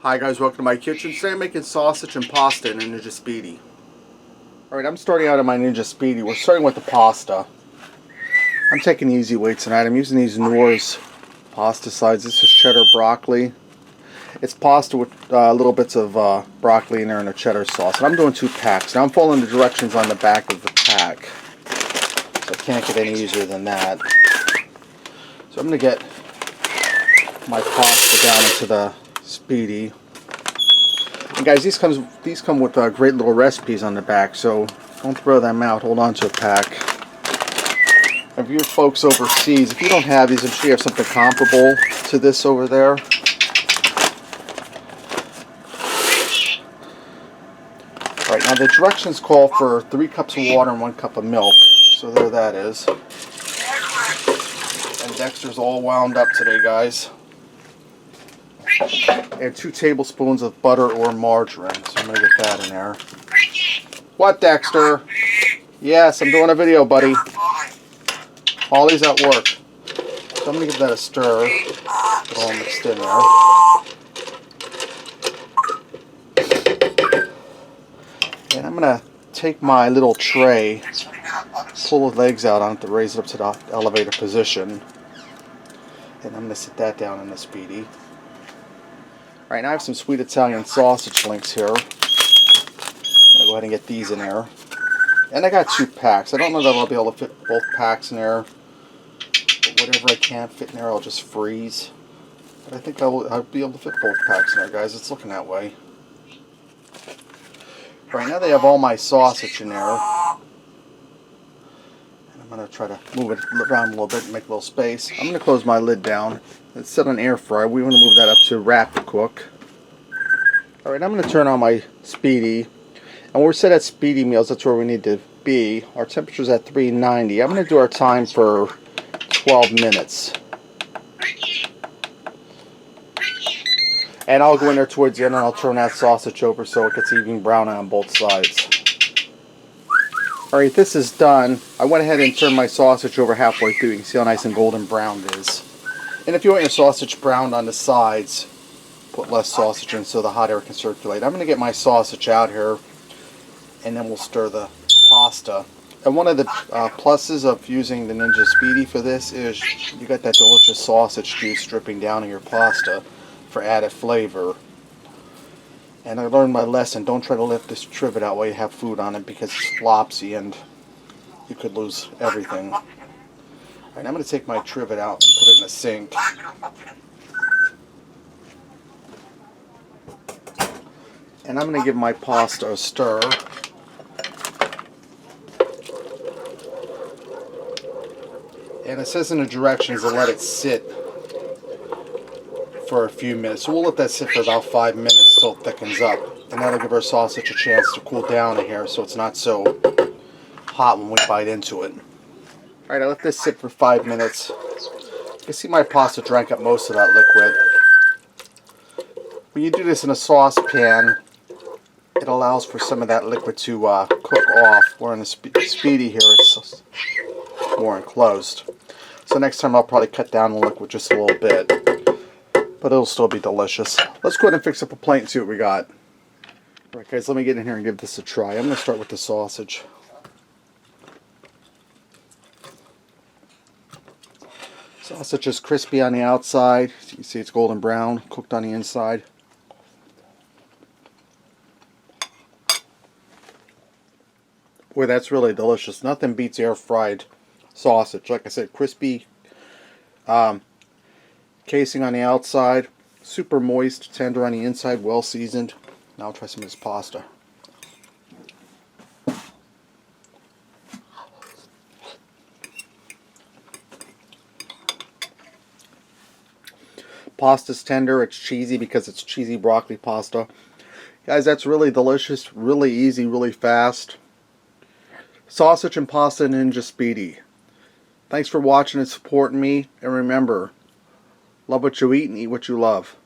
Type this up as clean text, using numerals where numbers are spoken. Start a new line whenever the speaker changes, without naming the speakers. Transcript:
Hi guys, welcome to my kitchen. Today I'm making sausage and pasta in a Ninja Speedi. Alright, I'm starting out in my Ninja Speedi. We're starting with the pasta. I'm taking easy weights tonight. I'm using these Knorr's pasta sides. This is cheddar broccoli. It's pasta with little bits of broccoli in there and a cheddar sauce. And I'm doing 2 packs. Now I'm following the directions on the back of the pack. So I can't get any easier than that. So I'm going to get my pasta down into the Speedi. And guys, these come with great little recipes on the back, so don't throw them out. Hold on to a pack. If you're folks overseas, if you don't have these, I'm sure you have something comparable to this over there. Alright, now the directions call for 3 cups of water and 1 cup of milk. So there that is. And Dexter's all wound up today, guys. And 2 tablespoons of butter or margarine. So I'm going to get that in there. What, Dexter? Yes, I'm doing a video, buddy. Holly's at work. So I'm going to give that a stir. Get it all mixed in there. And I'm going to take my little tray, pull the legs out on it to raise it up to the elevator position. And I'm going to sit that down in the Speedi. Alright, now I have some sweet Italian sausage links here. I'm going to go ahead and get these in there. And I got 2 packs. I don't know that I'll be able to fit both packs in there. But whatever I can't fit in there, I'll just freeze. But I think I'll be able to fit both packs in there, guys. It's looking that way. Right now they have all my sausage in there. And I'm going to try to move it around a little bit and make a little space. I'm going to close my lid down. It's set on air fry. We want to move that up to rapid cook. Alright, I'm going to turn on my Speedi. And we're set at Speedi meals. That's where we need to be. Our temperature's at 390. I'm going to do our time for 12 minutes. And I'll go in there towards the end and I'll turn that sausage over so it gets even brown on both sides. Alright, this is done. I went ahead and turned my sausage over halfway through. You can see how nice and golden brown it is. And if you want your sausage browned on the sides, put less sausage in so the hot air can circulate. I'm going to get my sausage out here, and then we'll stir the pasta. And one of the pluses of using the Ninja Speedi for this is you got that delicious sausage juice dripping down in your pasta for added flavor. And I learned my lesson. Don't try to lift this trivet out while you have food on it because it's flopsy and you could lose everything. Alright, I'm going to take my trivet out and put it in the sink. And I'm going to give my pasta a stir. And it says in the directions to let it sit for a few minutes. So we'll let that sit for about 5 minutes till it thickens up. And that'll give our sausage a chance to cool down in here so it's not so hot when we bite into it. Alright, I let this sit for 5 minutes. You can see my pasta drank up most of that liquid. When you do this in a saucepan, it allows for some of that liquid to cook off. Where in the Speedi here, it's more enclosed. So next time I'll probably cut down the liquid just a little bit. But it'll still be delicious. Let's go ahead and fix up a plate and see what we got. Alright guys, let me get in here and give this a try. I'm going to start with the sausage. Sausage is crispy on the outside. As you can see, it's golden brown, cooked on the inside. Boy, that's really delicious. Nothing beats air-fried sausage. Like I said, crispy casing on the outside, super moist, tender on the inside, well seasoned. Now I'll try some of this pasta. Pasta's tender, it's cheesy because it's cheesy broccoli pasta. Guys, that's really delicious, really easy, really fast. Sausage and pasta Ninja Speedi. Thanks for watching and supporting me, and remember, love what you eat and eat what you love.